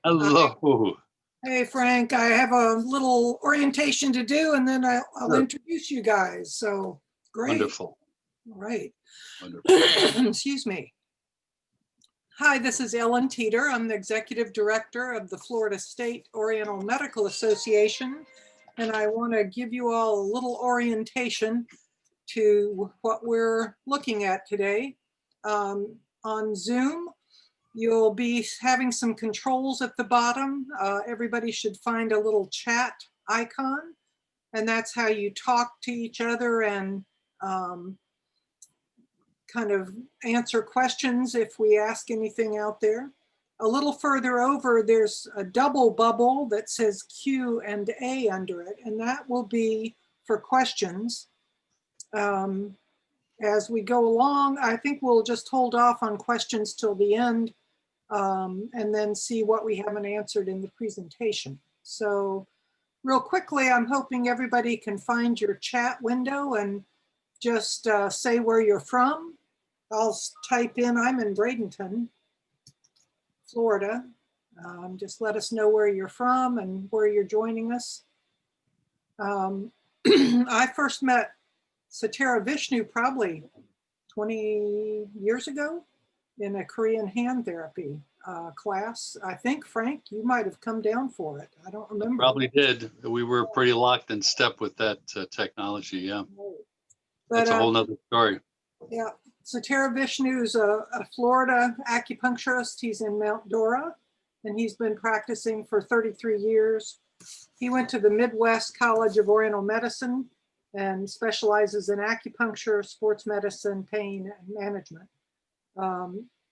Hello. Hey, Frank, I have a little orientation to do and then I'll Sure. introduce you guys. So great. Wonderful. All right. Wonderful. Excuse me. Hi, this is Ellen Teeter. I'm the Executive Director of the Florida State Oriental Medical Association. And I want to give you all a little orientation to what we're looking at today. On Zoom, you'll be having some controls at the bottom. Everybody should find a little chat icon, and that's how you talk to each other and kind of answer questions if we ask anything out there. A little further over, there's a double bubble that says Q and A under it, and that will be for questions. As we go along, I think we'll just hold off on questions till the end and then see what we haven't answered in the presentation. So real quickly, I'm hoping everybody can find your chat window and just say where you're from. I'll type in, I'm in Bradenton, Florida. Just let us know where you're from and where you're joining us. I first met Saterra Vishnu probably 20 years ago in a Korean hand therapy class. I think, Frank, you might have come down for it. I don't remember. Probably did. We were pretty locked in step with that technology. Yeah. But, that's a whole nother story. Yeah. Saterra Vishnu is a Florida acupuncturist. He's in Mount Dora, and he's been practicing for 33 years. He went to the Midwest College of Oriental Medicine and specializes in acupuncture, sports medicine, pain, and management.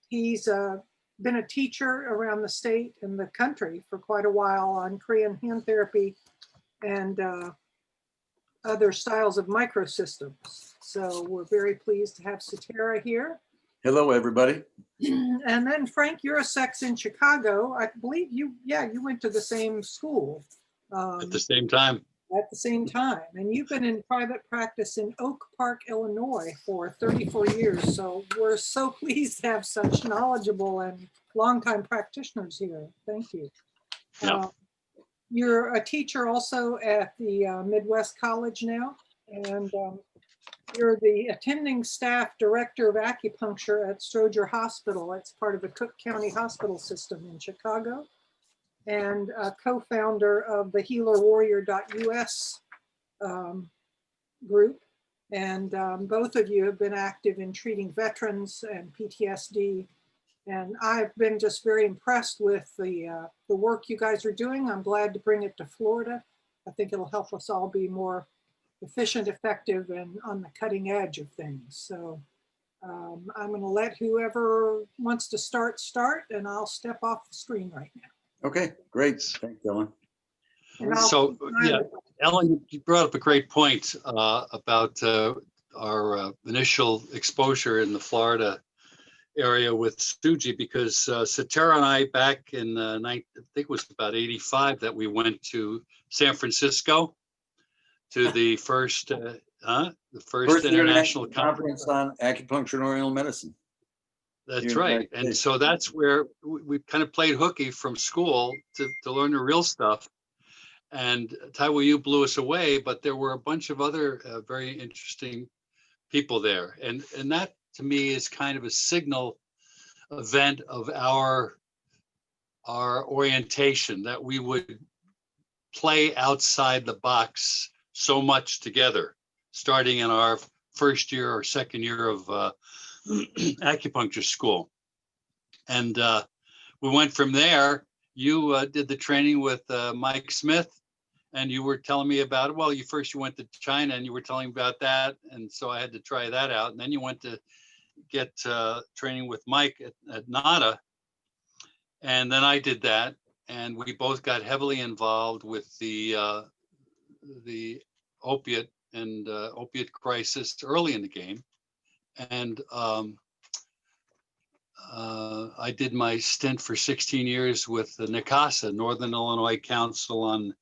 He's been a teacher around the state and the country for quite a while on Korean hand therapy and other styles of microsystems. So we're very pleased to have Saterra here. Hello, everybody. And then Frank Yurasek's in Chicago. I believe you went to the same school. At the same time. At the same time. And you've been in private practice in Oak Park, Illinois for 34 years. So we're so pleased to have such knowledgeable and longtime practitioners here. Thank you. Yeah. You're a teacher also at the Midwest College now, and you're the attending staff director of acupuncture at Stroger Hospital. It's part of the Cook County Hospital System in Chicago, and a co-founder of the healerwarrior.us group. And both of you have been active in treating veterans and PTSD. And I've been just very impressed with the work you guys are doing. I'm glad to bring it to Florida. I think it'll help us all be more efficient, effective, and on the cutting edge of things. So I'm going to let whoever wants to start, and I'll step off the screen right now. Okay, great. Thanks, Ellen. So, yeah, Ellen, you brought up a great point about our initial exposure in the Florida area with Suji, because Saterra and I, back in I think it was about 85, that we went to San Francisco to the first international conference on acupuncture and oriental medicine. That's right. And so that's where we kind of played hooky from school to learn the real stuff. And Taiwo, you blew us away, but there were a bunch of other very interesting people there. And that to me is kind of a signal event of our orientation, that we would play outside the box so much together, starting in our first year or second year of acupuncture school. And we went from there. You did the training with Mike Smith, and you were telling me about it. Well, you went to China and you were telling me about that. And so I had to try that out. And then you went to get training with Mike at NADA. And then I did that. And we both got heavily involved with the opiate crisis early in the game. And I did my stint for 16 years with the NICASA, Northern Illinois Council on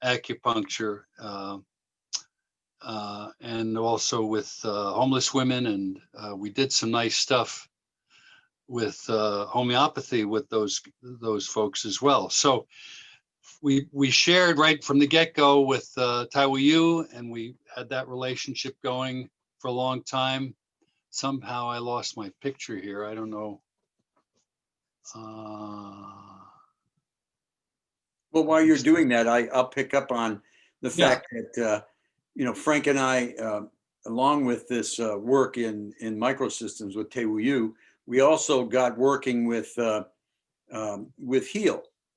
Acupuncture, and also with homeless women. And we did some nice stuff homeopathy with those folks as well. So we shared right from the get-go with Taiwo Yu, and we had that relationship going for a long time. Somehow I lost my picture here. I don't know. Well, while you're doing that, I'll pick up on the fact that, Frank and I, along with this work in microsystems with Taiwo Yu, we also got working with HEAL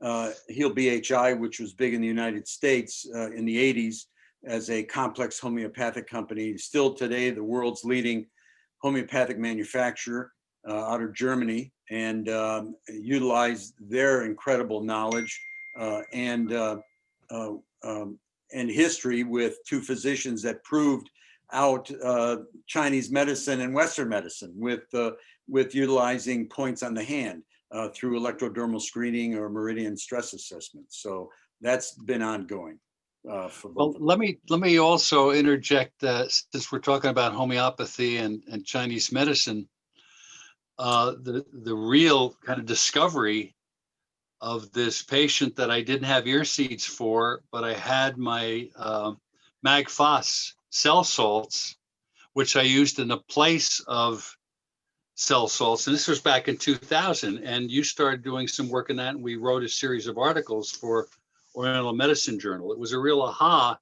BHI, which was big in the United States in the 80s as a complex homeopathic company. Still today, the world's leading homeopathic manufacturer out of Germany, and utilize their incredible knowledge and history with two physicians that proved out Chinese medicine and Western medicine with utilizing points on the hand through electrodermal screening or meridian stress assessment. So that's been ongoing for both. Well, let me also interject since we're talking about homeopathy and Chinese medicine, the real kind of discovery of this patient that I didn't have ear seeds for, but I had my mag-phos cell salts, which I used in the place of cell salts. And this was back in 2000. And you started doing some work in that, and we wrote a series of articles for Oriental Medicine Journal. It was a real aha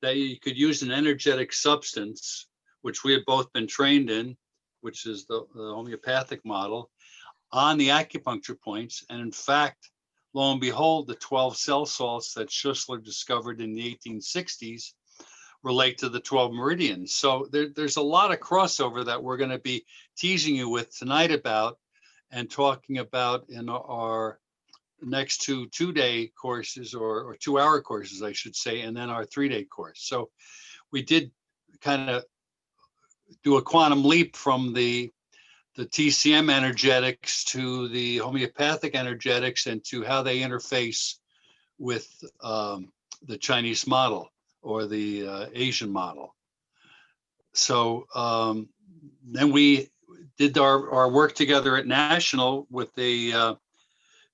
that you could use an energetic substance, which we had both been trained in, which is the homeopathic model, on the acupuncture points. And in fact, lo and behold, the 12 cell salts that Schussler discovered in the 1860s relate to the 12 meridians. So there's a lot of crossover that we're going to be teasing you with tonight about and talking about in our next two-day courses or 2-hour courses, I should say, and then our 3-day course. So we did kind of do a quantum leap from the TCM energetics to the homeopathic energetics and to how they interface with the Chinese model or the Asian model. So then we did our work together at National with the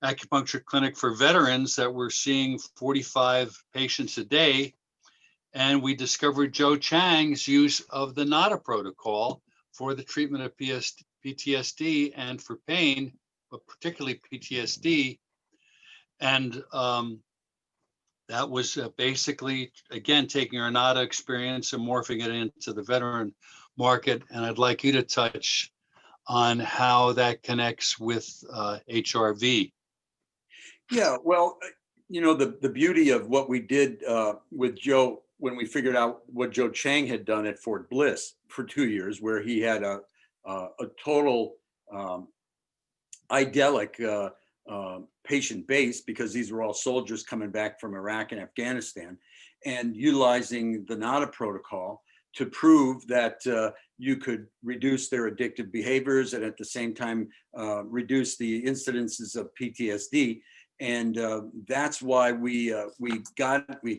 acupuncture clinic for veterans that were seeing 45 patients a day. And we discovered Joe Chang's use of the NADA protocol for the treatment of PTSD and for pain, but particularly PTSD. And that was basically, again, taking our NADA experience and morphing it into the veteran market. And I'd like you to touch on how that connects with HRV. Yeah, well, the beauty of what we did with Joe when we figured out what Joe Chang had done at Fort Bliss for 2 years, where he had a total idyllic patient base, because these were all soldiers coming back from Iraq and Afghanistan, and utilizing the NADA protocol to prove that you could reduce their addictive behaviors and at the same time reduce the incidences of PTSD. And that's why we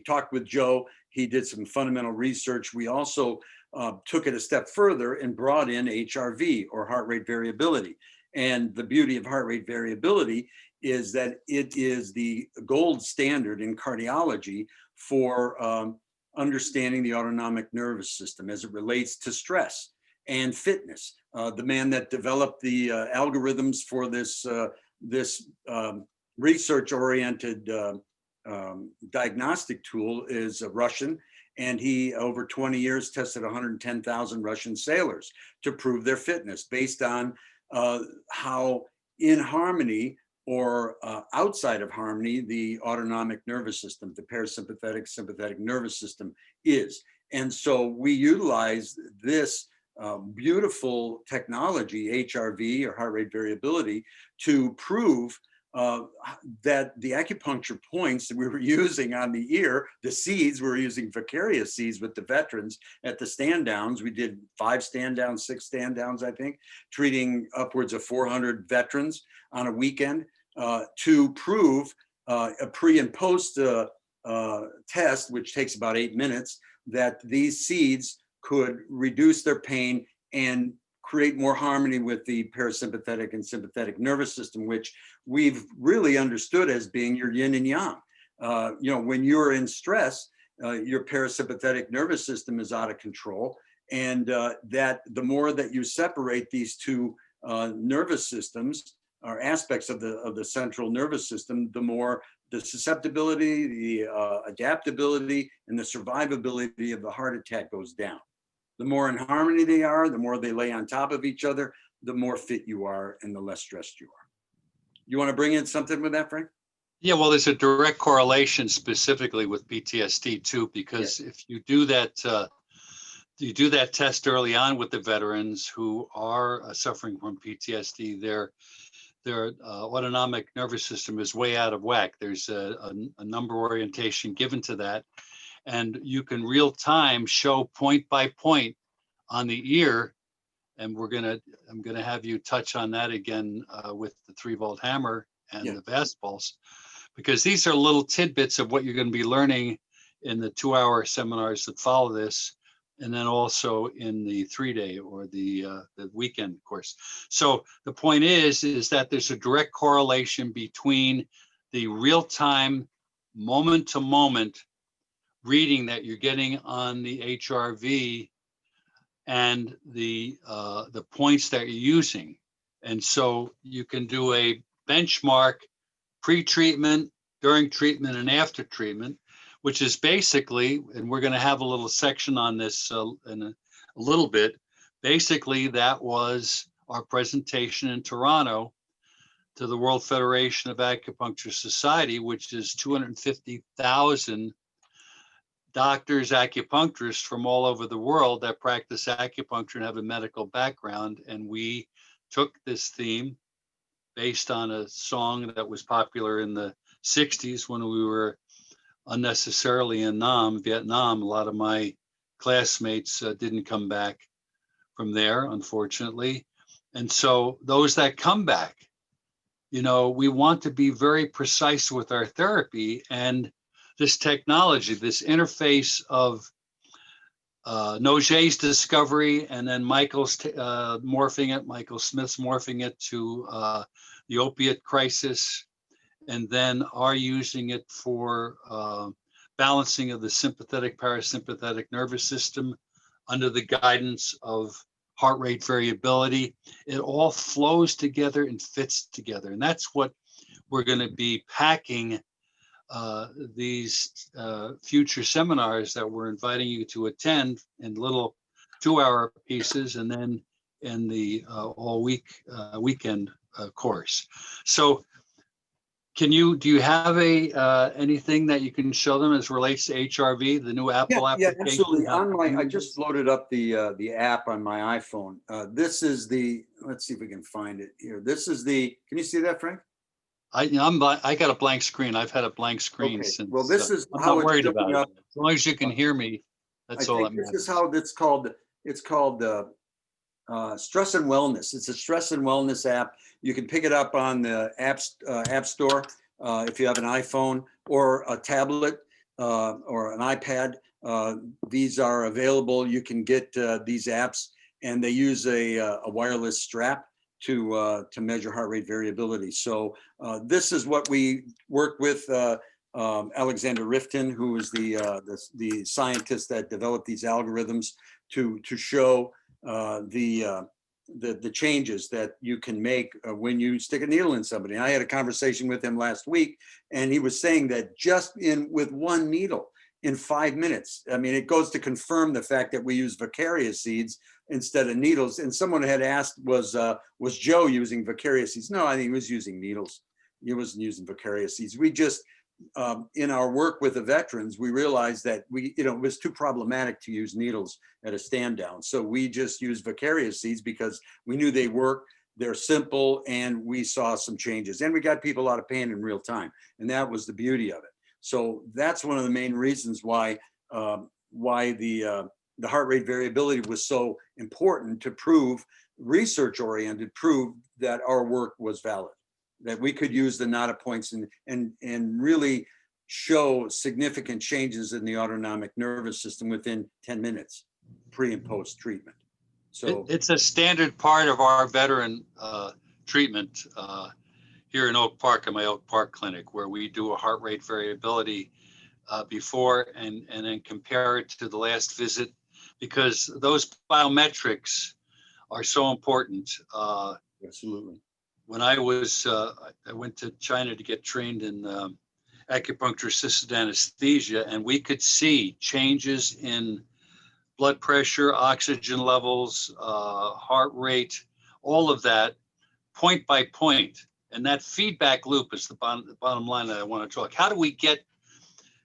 talked with Joe. He did some fundamental research. We also took it a step further and brought in HRV, or heart rate variability. And the beauty of heart rate variability is that it is the gold standard in cardiology for understanding the autonomic nervous system as it relates to stress and fitness. The man that developed the algorithms for this research-oriented diagnostic tool is a Russian, and he, over 20 years, tested 110,000 Russian sailors to prove their fitness based on how in harmony or outside of harmony the autonomic nervous system, the parasympathetic, sympathetic nervous system is. And so we utilize this beautiful technology, HRV, or heart rate variability, to prove that the acupuncture points that we were using on the ear, the seeds, we were using vicarious seeds with the veterans at the stand downs. We did 5 stand downs, 6 stand downs, I think, treating upwards of 400 veterans on a weekend to prove a pre and post test, which takes about 8 minutes, that these seeds could reduce their pain and create more harmony with the parasympathetic and sympathetic nervous system, which we've really understood as being your yin and yang. You know, when you're in stress, your parasympathetic nervous system is out of control. And that the more that you separate these two nervous systems or aspects of the central nervous system, the more the susceptibility, the adaptability, and the survivability of the heart attack goes down. The more in harmony they are, the more they lay on top of each other, the more fit you are and the less stressed you are. You want to bring in something with that, Frank? Yeah, well, there's a direct correlation specifically with PTSD too, because if you do that test early on with the veterans who are suffering from PTSD, their autonomic nervous system is way out of whack. There's a number orientation given to that, and you can real time show point by point on the ear. And I'm gonna have you touch on that again with the 3-volt hammer and the vast pulse, because these are little tidbits of what you're going to be learning in the 2-hour seminars that follow this, and then also in the 3-day or the weekend course. So the point is that there's a direct correlation between the real-time, moment-to-moment reading that you're getting on the HRV and the points that you're using. And so you can do a benchmark pre-treatment, during treatment, and after treatment, which is basically, and we're going to have a little section on this in a little bit. Basically, that was our presentation in Toronto to the World Federation of Acupuncture Society, which is 250,000 doctors, acupuncturists from all over the world that practice acupuncture and have a medical background. And we took this theme based on a song that was popular in the 60s when we were unnecessarily in Vietnam. A lot of my classmates didn't come back from there, unfortunately. And so those that come back, you know, we want to be very precise with our therapy. And this technology, this interface of Noget's discovery, and then Michael's morphing it, Michael Smith's morphing it to the opiate crisis, and then are using it for balancing of the sympathetic parasympathetic nervous system under the guidance of heart rate variability. It all flows together and fits together. And that's what we're going to be packing these future seminars that we're inviting you to attend in little 2-hour pieces, and then in the all weekend course. So do you have anything that you can show them as relates to HRV, the new Apple application? Yeah, absolutely. I just loaded up the app on my iPhone. This is let's see if we can find it here. This is can you see that, Frank? I got a blank screen. I've had a blank screen since. Well, this is I'm how not worried it's about up. it. As long as you can hear me, that's all that matters. This is how it's called. It's called Stress and Wellness. It's a stress and wellness app. You can pick it up on the App Store if you have an iPhone or a tablet or an iPad. These are available. You can get these apps, and they use a wireless strap to measure heart rate variability. So this is what we work with Alexander Rifton, who is the scientist that developed these algorithms to show the changes that you can make when you stick a needle in somebody. And I had a conversation with him last week, and he was saying that just with one needle in 5 minutes, I mean, it goes to confirm the fact that we use vicarious seeds instead of needles. And someone had asked, was Joe using vicarious seeds? No, I think he was using needles. He wasn't using vicarious seeds. We just, in our work with the veterans, we realized that it was too problematic to use needles at a stand down. So we just used vicarious seeds because we knew they work, they're simple, and we saw some changes. And we got people out of pain in real time. And that was the beauty of it. So that's one of the main reasons why the heart rate variability was so important to prove, research-oriented, prove that our work was valid, that we could use the NADA points and really show significant changes in the autonomic nervous system within 10 minutes, pre and post treatment. So It's a standard part of our veteran treatment here in Oak Park, in my Oak Park clinic, where we do a heart rate variability before and then compare it to the last visit, because those biometrics are so important. absolutely. When I went to China to get trained in acupuncture assisted anesthesia, and we could see changes in blood pressure, oxygen levels, heart rate, all of that, point by point. And that feedback loop is the bottom line that I want to talk. How do we get,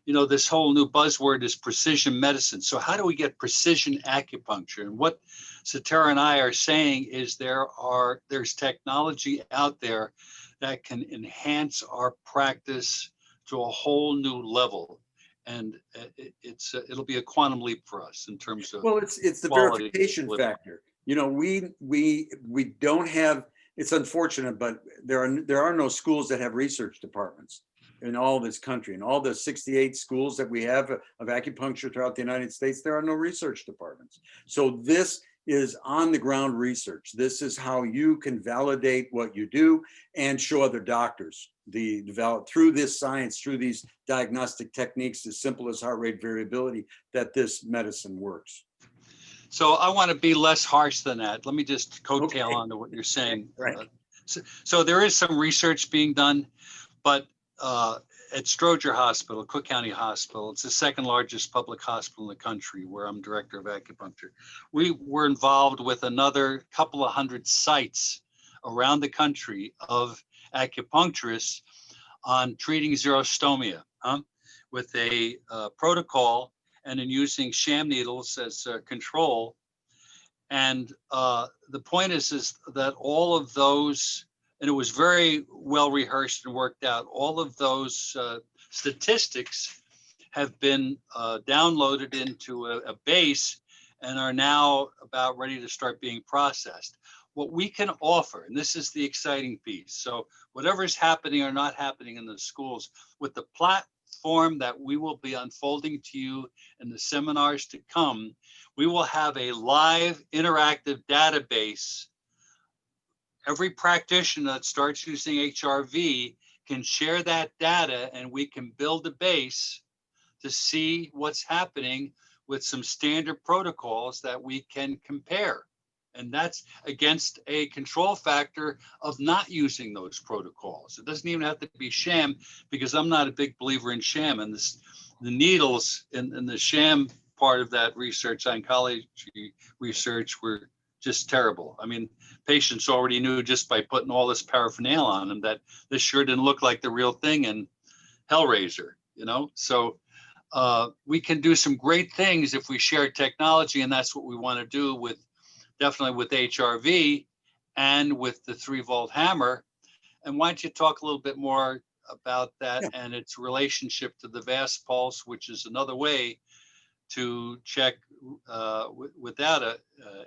this whole new buzzword is precision medicine. So how do we get precision acupuncture? And what Saterra and I are saying is there's technology out there that can enhance our practice to a whole new level. And it'll be a quantum leap for us in terms of, Well, it's the quality verification delivery. factor. We don't have. It's unfortunate, but there are no schools that have research departments in all this country. In all the 68 schools that we have of acupuncture throughout the United States, there are no research departments. So this is on the ground research. This is how you can validate what you do and show other doctors through this science, through these diagnostic techniques as simple as heart rate variability, that this medicine works. So I want to be less harsh than that. Let me just coattail Okay. onto what you're saying. Right. So there is some research being done, but at Stroger Hospital, Cook County Hospital, it's the second largest public hospital in the country, where I'm director of acupuncture. We were involved with another couple of hundred sites around the country of acupuncturists on treating xerostomia with a protocol, and in using sham needles as control. And the point is that all of those, and it was very well rehearsed and worked out, all of those statistics have been downloaded into a base and are now about ready to start being processed. What we can offer, and this is the exciting piece, so whatever is happening or not happening in the schools, with the platform that we will be unfolding to you in the seminars to come, we will have a live interactive database. Every practitioner that starts using HRV can share that data, and we can build a base to see what's happening with some standard protocols that we can compare. And that's against a control factor of not using those protocols. It doesn't even have to be sham, because I'm not a big believer in sham. And the needles in the sham part of that research, oncology research, were just terrible. I mean, patients already knew just by putting all this paraphernalia on them that this sure didn't look like the real thing in Hellraiser, So we can do some great things if we share technology, and that's what we want to do definitely with HRV and with the 3-volt hammer. And why don't you talk a little bit more about that and its relationship to the VAS pulse, which is another way to check without a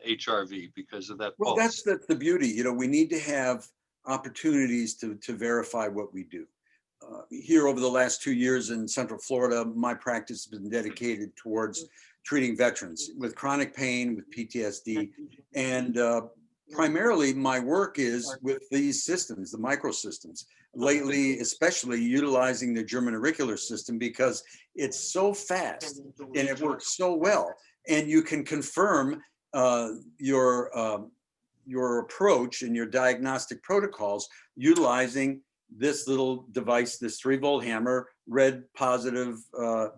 HRV because of that Well, pulse. that's the beauty. We need to have opportunities to verify what we do. Here over the last 2 years in Central Florida, my practice has been dedicated towards treating veterans with chronic pain, with PTSD. And primarily my work is with these systems, the microsystems. Lately, especially utilizing the German auricular system, because it's so fast and it works so well. And you can confirm your approach and your diagnostic protocols utilizing this little device, this 3-volt hammer, red positive,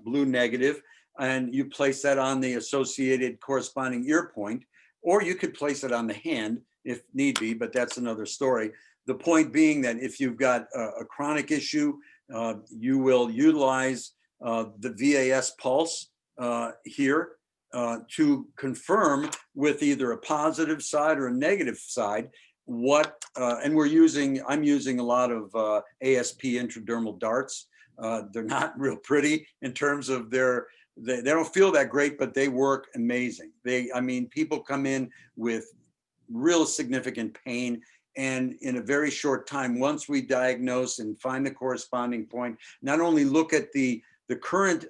blue negative, and you place that on the associated corresponding ear point, or you could place it on the hand if need be, but that's another story. The point being that if you've got a chronic issue, you will utilize the VAS pulse here to confirm with either a positive side or a negative side what, and I'm using a lot of ASP intradermal darts. They're not real pretty in terms of they don't feel that great, but they work amazing. People come in with real significant pain, and in a very short time, once we diagnose and find the corresponding point, not only look at the current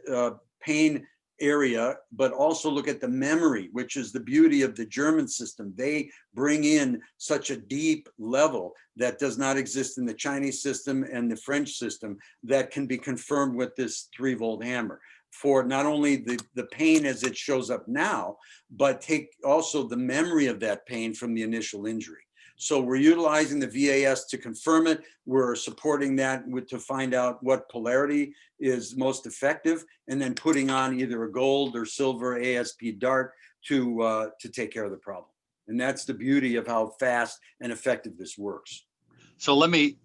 pain area, but also look at the memory, which is the beauty of the German system. They bring in such a deep level that does not exist in the Chinese system and the French system that can be confirmed with this 3-volt hammer for not only the pain as it shows up now, but take also the memory of that pain from the initial injury. So we're utilizing the VAS to confirm it. We're supporting that to find out what polarity is most effective, and then putting on either a gold or silver ASP dart to take care of the problem. And that's the beauty of how fast and effective this works. So let me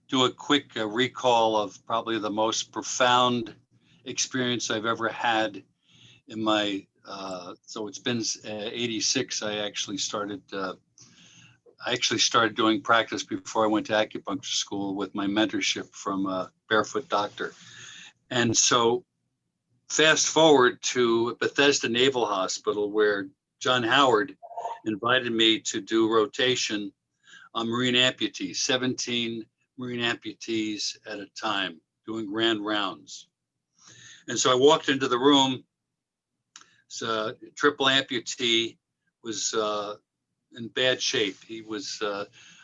do a quick recall of probably the most profound experience I've ever had in my. So it's been 86. I actually started doing practice before I went to acupuncture school with my mentorship from a barefoot doctor. And so fast forward to Bethesda Naval Hospital, where John Howard invited me to do rotation on Marine amputees, 17 Marine amputees at a time, doing grand rounds. And so I walked into the room. So triple amputee was in bad shape. He was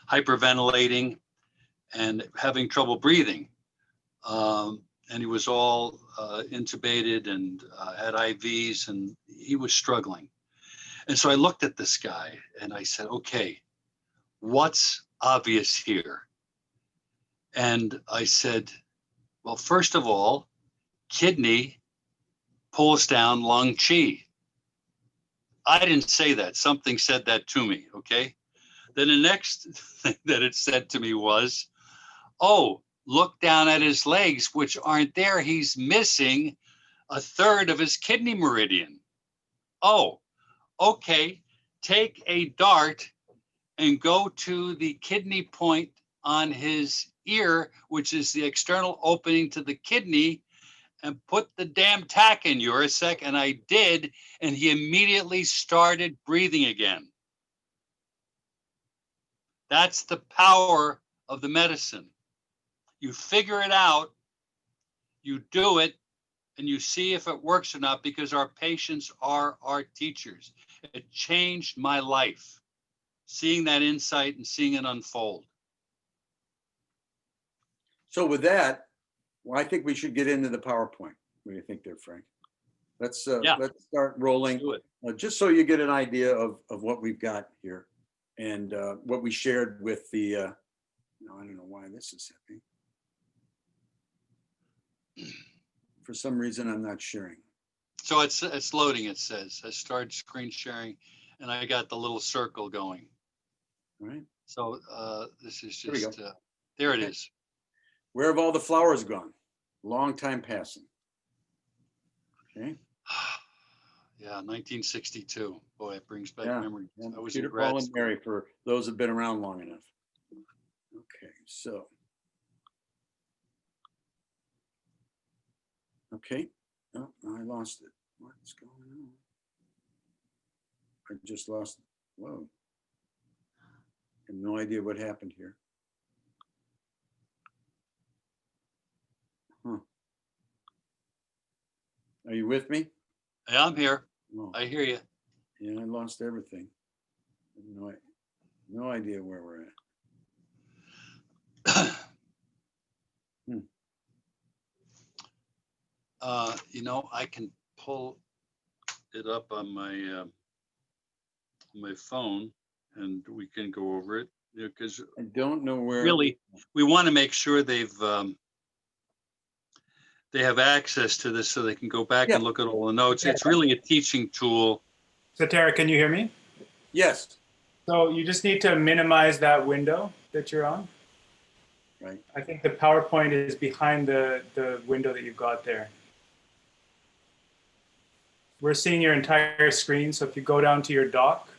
hyperventilating and having trouble breathing. And he was all intubated and had IVs, and he was struggling. And so I looked at this guy and I said, okay, what's obvious here? And I said, well, first of all, kidney pulls down lung chi. I didn't say that. Something said that to me, okay? Then the next thing that it said to me was, oh, look down at his legs, which aren't there. He's missing a third of his kidney meridian. Oh, okay. Take a dart and go to the kidney point on his ear, which is the external opening to the kidney, and put the damn tack in, Yurasek. And I did, and he immediately started breathing again. That's the power of the medicine. You figure it out, you do it, and you see if it works or not, because our patients are our teachers. It changed my life, seeing that insight and seeing it unfold. So with that, well, I think we should get into the PowerPoint. What do you think there, Frank? Let's start rolling. Do it. Just so you get an idea of what we've got here and what we shared with the, no, I don't know why this is happening. For some reason, I'm not sharing. So it's loading, it says. I started screen sharing and I got the little circle going. All right. So this is There we just, go. there it Okay. is. Where have all the flowers gone? Long time passing. Okay. Yeah, 1962. Boy, it brings back Yeah. memories. Yeah, I was in Peter, grad Paul, and school. Mary, for those who've been around long enough. Okay, so. Okay. Oh, I lost it. What's going on? I just lost it. Whoa. I have no idea what happened here. Huh. Are you with me? Yeah, I'm here. No. I hear you. Yeah, I lost everything. No idea where we're at. You know, I can pull it up on my phone and we can go over it, because I don't know where. really we want to make sure they have access to this so they can go back and look at all the notes. It's really a teaching tool. Saterra, can you hear me? Yes. So you just need to minimize that window that you're on. Right. I think the PowerPoint is behind the window that you've got there. We're seeing your entire screen. So if you go down to your dock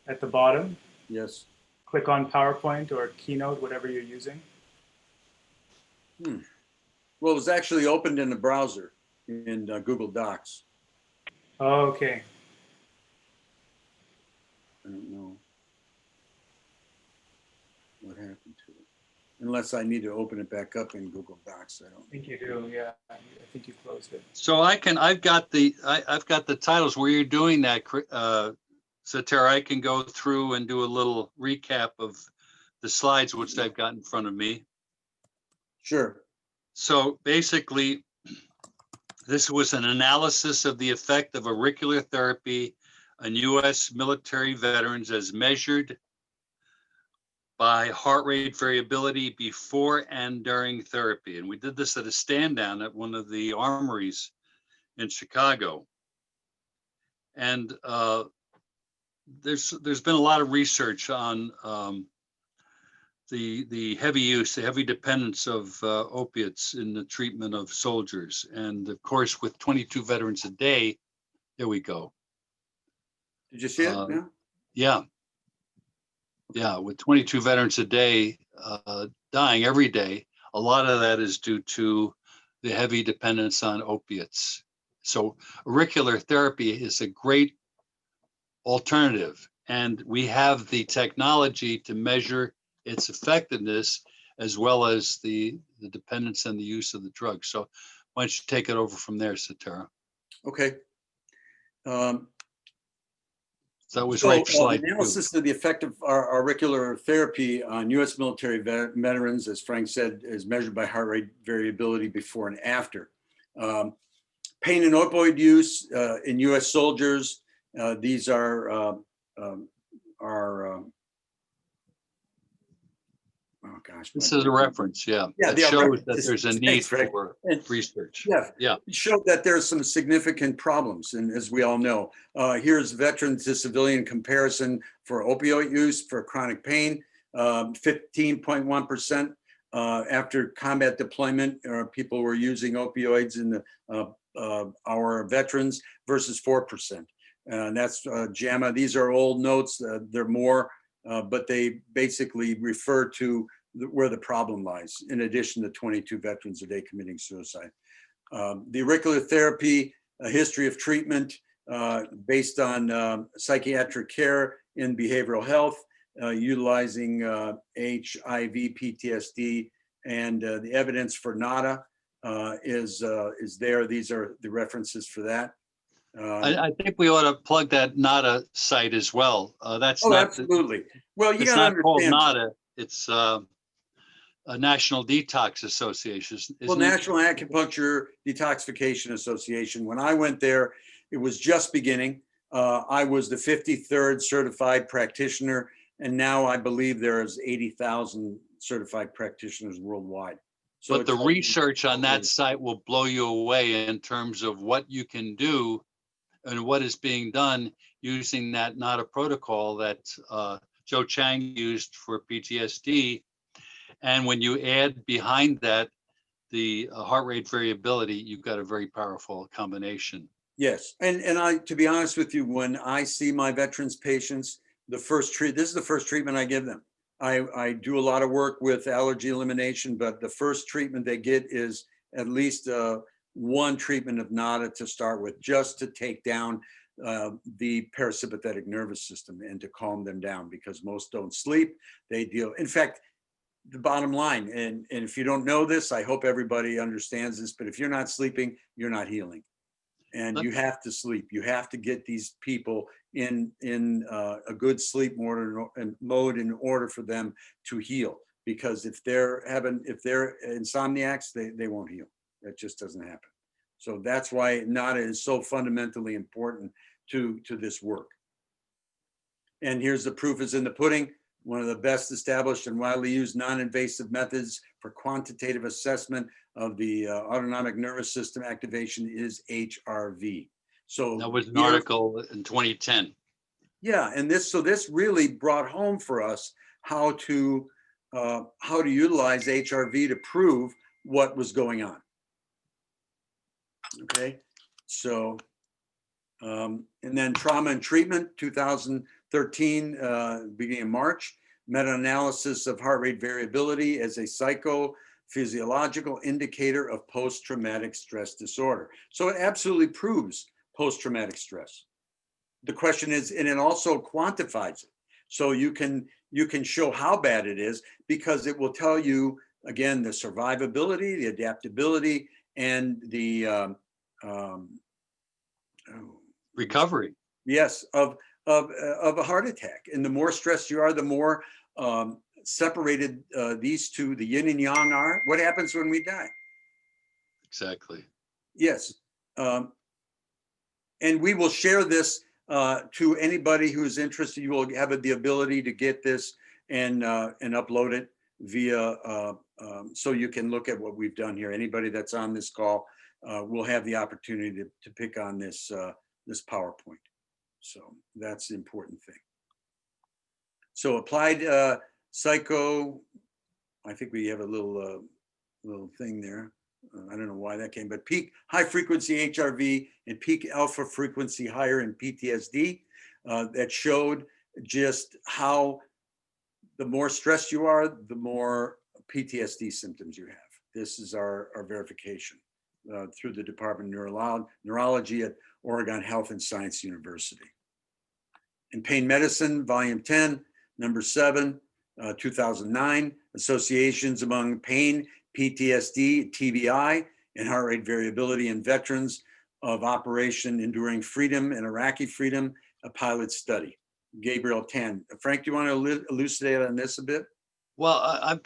at the bottom, Yes. click on PowerPoint or Keynote, whatever you're using. Well, it was actually opened in the browser in Google Docs. Oh, okay. I don't know what happened to it. unless I need to open it back up in Google Docs. I I don't. think you do, yeah. I think you closed it. So I've got the titles where you're doing that, Saterra. I can go through and do a little recap of the slides, which I've got in front of me. Sure. So basically, this was an analysis of the effect of auricular therapy on U.S. military veterans as measured by heart rate variability before and during therapy. And we did this at a stand down at one of the armories in Chicago. And there's been a lot of research on the heavy use, the heavy dependence of opiates in the treatment of soldiers. And of course, with 22 veterans a day, there we go. Did you see it? Yeah. Yeah, with 22 veterans a day dying every day, a lot of that is due to the heavy dependence on opiates. So auricular therapy is a great alternative, and we have the technology to measure its effectiveness as well as the dependence and the use of the drug. So why don't you take it over from there, Saterra? Okay. That was So, right for slide analysis 2. of the effect of our auricular therapy on U.S. military veterans, as Frank said, is measured by heart rate variability before and after. Pain and opioid use in U.S. soldiers. These are oh gosh. This is a reference, yeah. Yeah, That shows that there's a need for research. Yeah, Yeah. showed that there's some significant problems, and as we all know, here's veterans to civilian comparison for opioid use for chronic pain, 15.1% after combat deployment, people were using opioids in our veterans versus 4%. And that's JAMA. These are old notes. They're more, but they basically refer to where the problem lies, in addition to 22 veterans a day committing suicide. The auricular therapy, a history of treatment based on psychiatric care in behavioral health, utilizing HIV, PTSD, and the evidence for NADA is there. These are the references for that. I think we ought to plug that NADA site as well. That's not absolutely. Well, you it's got to not called understand. NADA. It's a National Detox Association. Well, National Acupuncture Detoxification Association. When I went there, it was just beginning. I was the 53rd certified practitioner, and now I believe there's 80,000 certified practitioners worldwide. So but the research on that site will blow you away in terms of what you can do and what is being done using that NADA protocol that Joe Chang used for PTSD. And when you add behind that the heart rate variability, you've got a very powerful combination. Yes, and I, to be honest with you, when I see my veterans patients, this is the first treatment I give them. I do a lot of work with allergy elimination, but the first treatment they get is at least one treatment of NADA to start with, just to take down the parasympathetic nervous system and to calm them down, because most don't sleep. They deal, in fact, the bottom line, and if you don't know this, I hope everybody understands this, but if you're not sleeping, you're not healing. And you have to sleep. You have to get these people in a good sleep mode in order for them to heal. Because if they're insomniacs, they won't heal. That just doesn't happen. So that's why NADA is so fundamentally important to this work. And here's the proof is in the pudding. One of the best established and widely used non-invasive methods for quantitative assessment of the autonomic nervous system activation is HRV. So that was an article in 2010. Yeah, and this really brought home for us how to utilize HRV to prove what was going on. Okay, so and then trauma and treatment, 2013, beginning of March, meta-analysis of heart rate variability as a psychophysiological indicator of post-traumatic stress disorder. So it absolutely proves post-traumatic stress. The question is, and it also quantifies it. So you can show how bad it is, because it will tell you, again, the survivability, the adaptability, and the Recovery. yes, of a heart attack. And the more stressed you are, the more separated these two, the yin and yang, are. What happens when we die? Exactly. Yes. And we will share this to anybody who's interested. You will have the ability to get this and upload it via, so you can look at what we've done here. Anybody that's on this call will have the opportunity to pick on this PowerPoint. So that's the important thing. So applied psycho, I think we have a little thing there. I don't know why that came, but peak high frequency HRV and peak alpha frequency higher in PTSD, that showed just how the more stressed you are, the more PTSD symptoms you have. This is our verification through the Department of Neurology at Oregon Health and Science University. In Pain Medicine, Volume 10, number 7, 2009, Associations Among Pain, PTSD, TBI, and Heart Rate Variability in Veterans of Operation Enduring Freedom and Iraqi Freedom, a pilot study. Gabriel Tan. Frank, do you want to elucidate on this a bit? Well,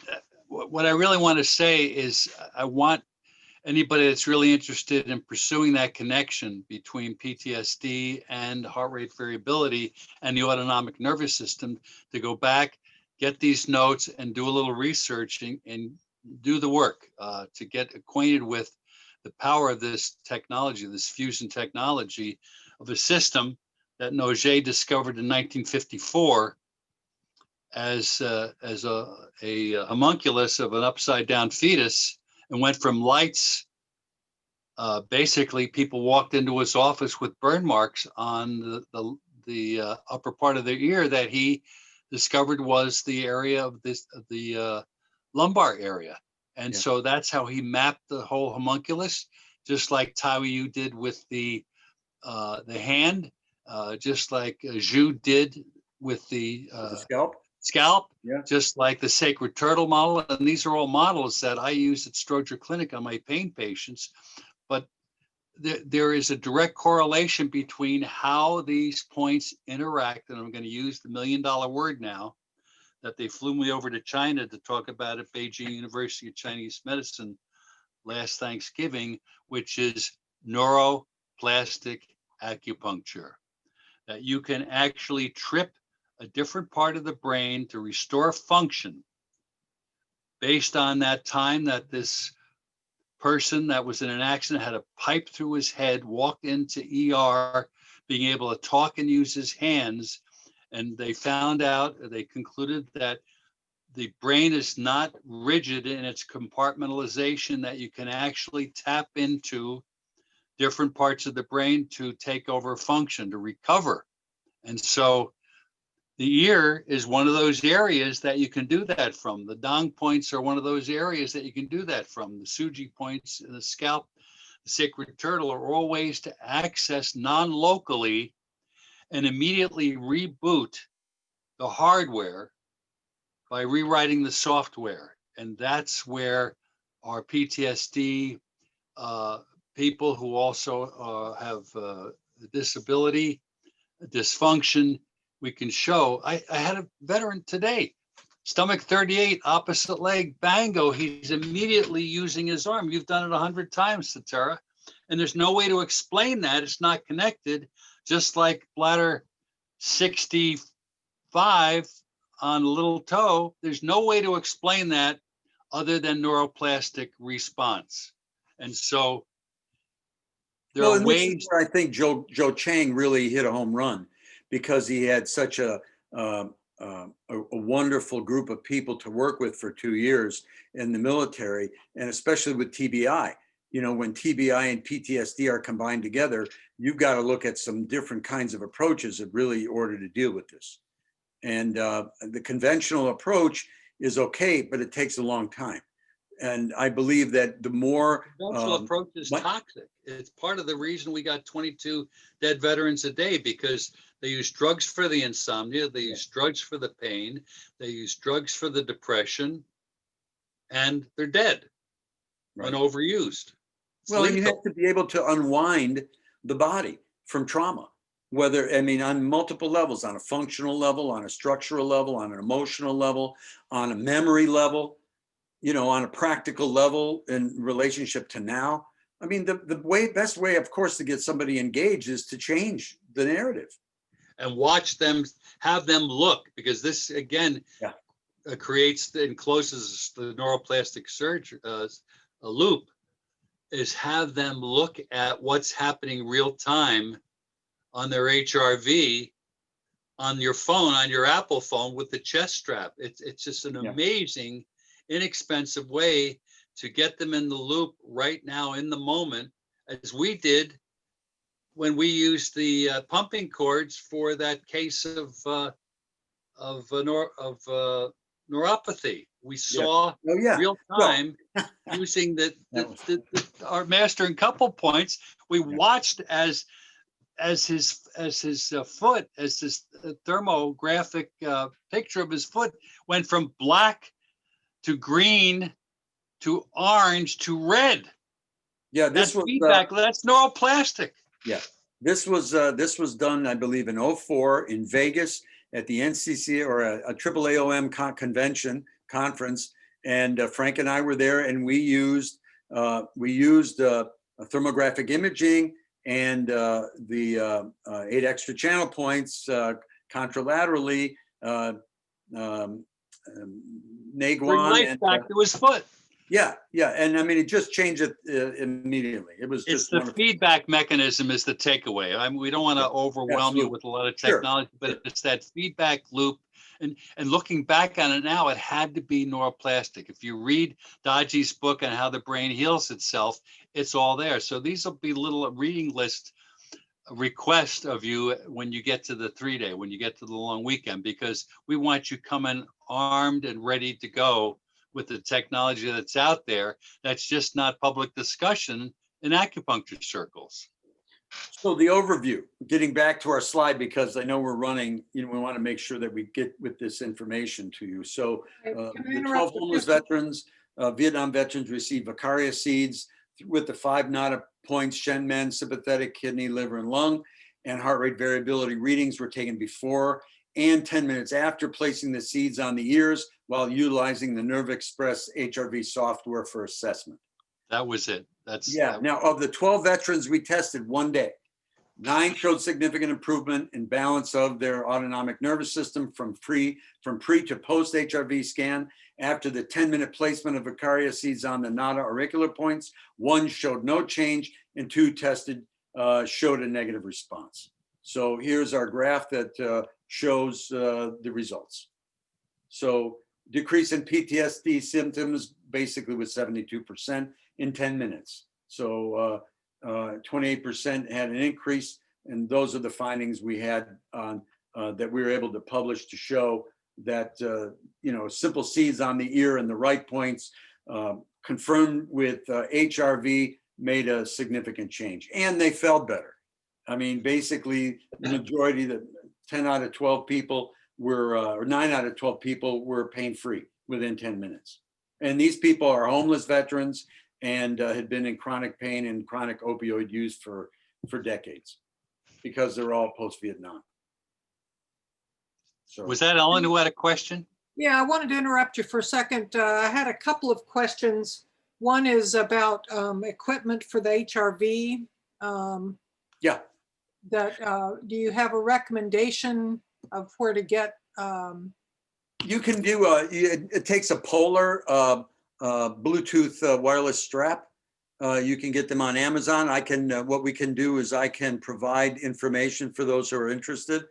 what I really want to say is I want anybody that's really interested in pursuing that connection between PTSD and heart rate variability and the autonomic nervous system to go back, get these notes, and do a little researching and do the work to get acquainted with the power of this technology, this fusion technology of a system that Noget discovered in 1954 as a homunculus of an upside down fetus, and went from lights. Basically, people walked into his office with burn marks on the upper part of their ear that he discovered was the area of the lumbar area. And Yeah. so that's how he mapped the whole homunculus, just like Taiyu did with the hand, just like Zhu did with the scalp, Yeah. just like the sacred turtle model. And these are all models that I use at Stroger Clinic on my pain patients. But there is a direct correlation between how these points interact. And I'm going to use the $1 million word now that they flew me over to China to talk about at Beijing University of Chinese Medicine last Thanksgiving, which is neuroplastic acupuncture. That you can actually trip a different part of the brain to restore function based on that time that this person that was in an accident had a pipe through his head, walked into ER, being able to talk and use his hands. And they concluded that the brain is not rigid in its compartmentalization, that you can actually tap into different parts of the brain to take over function, to recover. And so the ear is one of those areas that you can do that from. The dong points are one of those areas that you can do that from. The suji points in the scalp, the sacred turtle, are all ways to access non-locally and immediately reboot the hardware by rewriting the software. And that's where our PTSD people who also have disability, dysfunction, we can show. I had a veteran today, stomach 38, opposite leg, bango. He's immediately using his arm. You've done it 100 times, Saterra. And there's no way to explain that. It's not connected, just like bladder 65 on little toe. There's no way to explain that other than neuroplastic response. And so there are ways. This is where I think Joe Chang really hit a home run, because he had such a wonderful group of people to work with for 2 years in the military, and especially with TBI. You know, when TBI and PTSD are combined together, you've got to look at some different kinds of approaches really in order to deal with this. And the conventional approach is okay, but it takes a long time. And I believe that the more Conventional approach is my- toxic. It's part of the reason we got 22 dead veterans a day, because they use drugs for the insomnia, they use drugs for the pain, they use drugs for the depression, and they're dead when overused. It's well, and you lethal. have to be able to unwind the body from trauma, whether, I mean, on multiple levels, on a functional level, on a structural level, on an emotional level, on a memory level, you know, on a practical level in relationship to now. I mean, the best way, of course, to get somebody engaged is to change the narrative. And watch them, have them look, because this again creates and closes the neuroplastic surge a loop, is have them look at what's happening real time on their HRV, on your phone, on your Apple phone with the chest strap. It's just an amazing, inexpensive way to get them in the loop right now in the moment, as we did when we used the pumping cords for that case of neuropathy. We saw real time using our master and couple points. We watched as his foot, as this thermographic picture of his foot went from black to green to orange to red. Yeah, this was feedback. That's neuroplastic. Yeah, this was done, I believe, in 2004 in Vegas at the NCC or a AAAOM conference, and Frank and I were there, and we used thermographic imaging and the 8 extra channel points contralaterally, Naguan, and back to his foot. Yeah, and I mean, it just changed it immediately. It's just the wonderful. Feedback mechanism is the takeaway. I mean, we don't want to overwhelm you with a lot of technology, but it's that feedback loop. And looking back on it now, it had to be neuroplastic. If you read Dodgy's book on how the brain heals itself, it's all there. So these will be little reading list request of you when you get to the 3-day, when you get to the long weekend, because we want you coming armed and ready to go with the technology that's out there. That's just not public discussion in acupuncture circles. So the overview, getting back to our slide, because I know we're running, we want to make sure that we get with this information to you. So the 12 homeless veterans, Vietnam veterans received Vicaria seeds with the 5 NADA points, Shen Men, sympathetic, kidney, liver, and lung, and heart rate variability readings were taken before and 10 minutes after placing the seeds on the ears while utilizing the Nerve Express HRV software for assessment. That was it. Now, of the 12 veterans we tested one day, 9 showed significant improvement in balance of their autonomic nervous system from pre to post HRV scan. After the 10-minute placement of Vicaria seeds on the NADA auricular points, 1 showed no change and 2 tested showed a negative response. So here's our graph that shows the results. So decrease in PTSD symptoms basically was 72% in 10 minutes. So 28% had an increase, and those are the findings we had on that we were able to publish to show that simple seeds on the ear and the right points confirmed with HRV made a significant change, and they felt better. I mean, basically, the majority, the 10 out of 12 people were, or 9 out of 12 people were pain-free within 10 minutes. And these people are homeless veterans and had been in chronic pain and chronic opioid use for decades, because they're all post-Vietnam. So, was that Ellen who had a question? Yeah, I wanted to interrupt you for a second. I had a couple of questions. One is about equipment for the HRV. Do you have a recommendation of where to get? You can do, it takes a polar Bluetooth wireless strap. You can get them on Amazon. What we can do is I can provide information for those who are interested.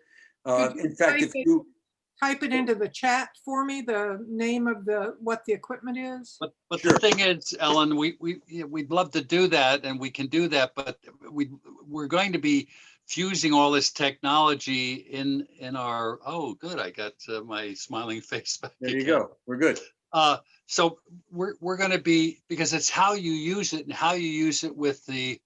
In fact, if you type it into the chat for me, the name of what the equipment is. But sure. The thing is, Ellen, we'd love to do that, and we can do that, but we're going to be fusing all this technology in our, oh, good, I got my smiling face back There again. you go, we're good. So we're going to be, because it's how you use it and how you use it with the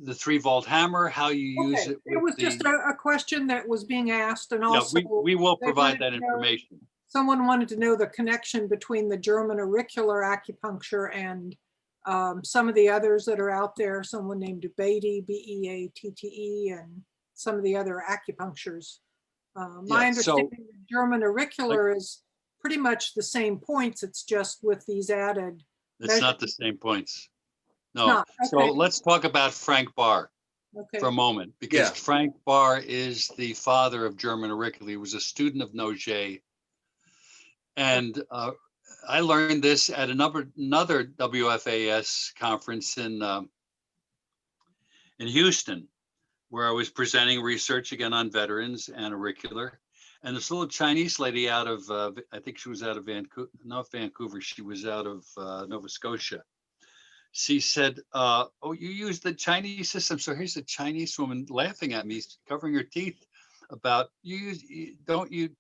3-volt hammer, how you use Okay, it it with was the, just a question that was being asked, and yeah, also we will they provide wanted that to know- information. someone wanted to know the connection between the German auricular acupuncture and some of the others that are out there. Someone named Beatty, Beatte, and some of the other acupunctures. My Yeah, so- understanding, of German auricular is pretty much the same points. It's just with these added. It's not the measurements. same points. No. not, So okay. let's talk about Frank Barr Okay. for a moment, because Yeah. Frank Barr is the father of German auricular. He was a student of Noget. And I learned this at another WFAS conference in Houston, where I was presenting research again on veterans and auricular. And this little Chinese lady out of, I think she was out of Vancouver, not Vancouver, she was out of Nova Scotia. She said, oh, you use the Chinese system. So here's a Chinese woman laughing at me, covering her teeth about,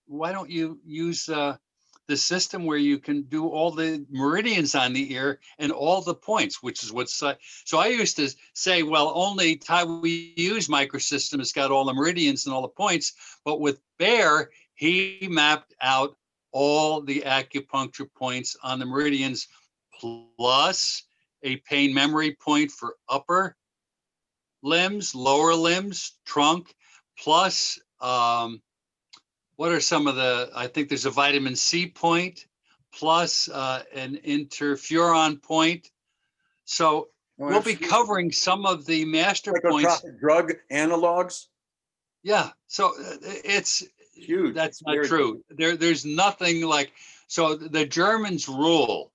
why don't you use the system where you can do all the meridians on the ear and all the points, which is what's, so I used to say, well, only time we use microsystem has got all the meridians and all the points, but with Baer, he mapped out all the acupuncture points on the meridians, plus a pain memory point for upper limbs, lower limbs, trunk, plus what are some of the, I think there's a vitamin C point, plus an interferon point. So we'll be covering some of the master points. Psychotropic drug analogs. Yeah, so it's Huge. that's not Very true. There's nothing like, so the Germans rule.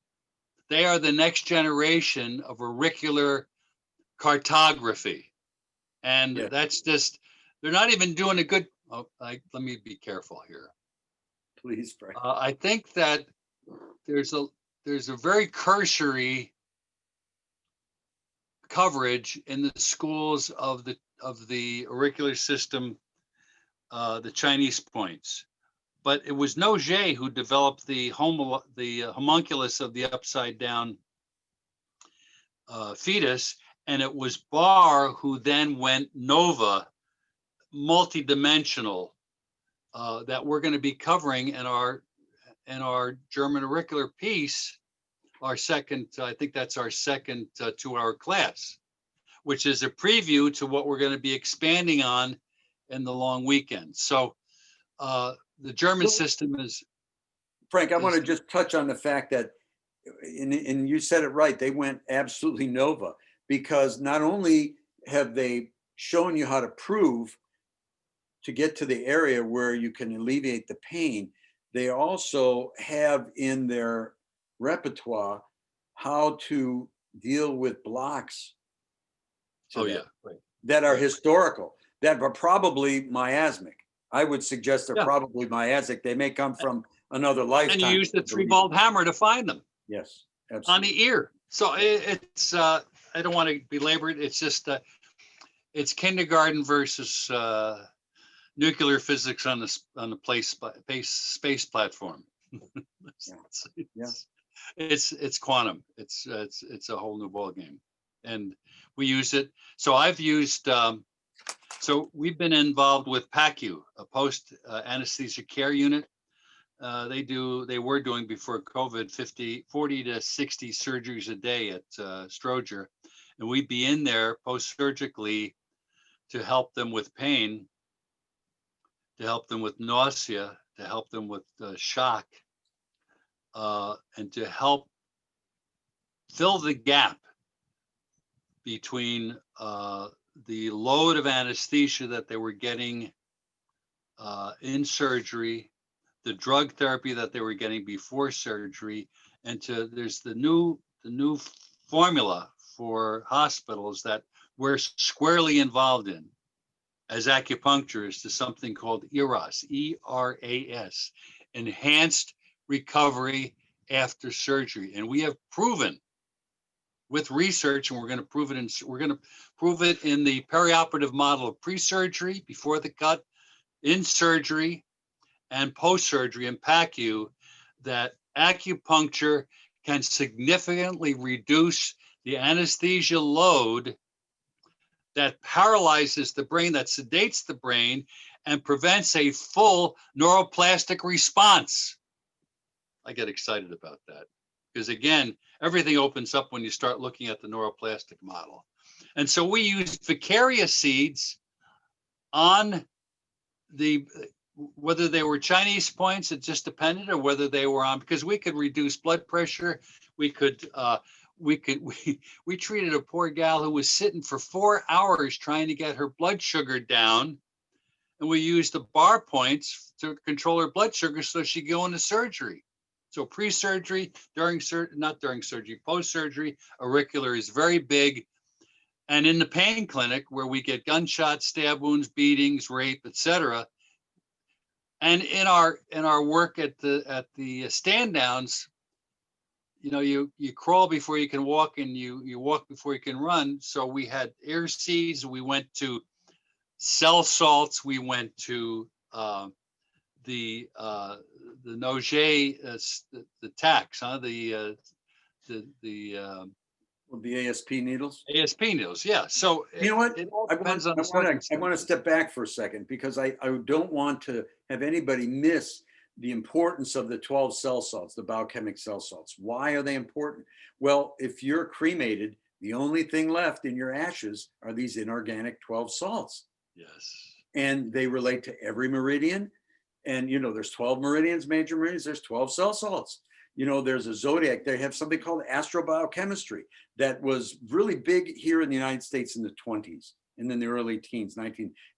They are the next generation of auricular cartography. And Yeah. that's just, they're not even doing a good, let me be careful here. Please, Frank. I think that there's a very cursory coverage in the schools of the auricular system, the Chinese points. But it was Noget who developed the homunculus of the upside down fetus, and it was Barr who then went nova, multidimensional, that we're going to be covering in our German auricular piece, our second, I think that's our second 2-hour class, which is a preview to what we're going to be expanding on in the long weekend. So the German system is. Frank, I want to just touch on the fact that, and you said it right, they went absolutely nova, because not only have they shown you how to prove to get to the area where you can alleviate the pain, they also have in their repertoire how to deal with blocks that are historical, that are probably miasmic. I would suggest they're probably miasmic. They may come from another lifetime. And you use the 3-volt hammer to find them. Yes, absolutely. On the ear. So it's, I don't want to belabor it. It's just, it's kindergarten versus nuclear physics on the space platform. It's quantum. It's a whole new ball game, and we use it. So I've used. So we've been involved with PACU, a post anesthesia care unit. They were doing before COVID 40 to 60 surgeries a day at Stroger, and we'd be in there post-surgically to help them with pain, to help them with nausea, to help them with shock, and to help fill the gap between the load of anesthesia that they were getting in surgery, the drug therapy that they were getting before surgery, and there's the new formula for hospitals that we're squarely involved in as acupuncturists, to something called ERAS, ERAS, enhanced recovery after surgery. And we have proven with research, and we're going to prove it in the perioperative model of pre-surgery, before the cut, in surgery, and post-surgery in PACU, that acupuncture can significantly reduce the anesthesia load that paralyzes the brain, that sedates the brain, and prevents a full neuroplastic response. I get excited about that because, again, everything opens up when you start looking at the neuroplastic model. And so we used Vicaria seeds on the, whether they were Chinese points, it just depended, or whether they were on, because we could reduce blood pressure. We treated a poor gal who was sitting for 4 hours trying to get her blood sugar down. And we used the bar points to control her blood sugar so she could go into surgery. So pre-surgery, not during surgery, post-surgery, auricular is very big. And in the pain clinic where we get gunshots, stab wounds, beatings, rape, etc. And in our work at the stand downs, you know, you crawl before you can walk, and you walk before you can run. So we had air seeds. We went to cell salts. We went to the Noget, the tax, the ASP needles. ASP needles, yeah. So you know what? It all I depends want on the to step back for a second, because I don't want to have anybody miss the importance of the 12 cell salts, the biochemic cell salts. Why are they important? Well, if you're cremated, the only thing left in your ashes are these inorganic 12 salts. Yes. And they relate to every meridian. And, you know, there's 12 meridians, major meridians, there's 12 cell salts. You know, there's a zodiac. They have something called astrobiochemistry that was really big here in the United States in the 20s and in the early teens. Guy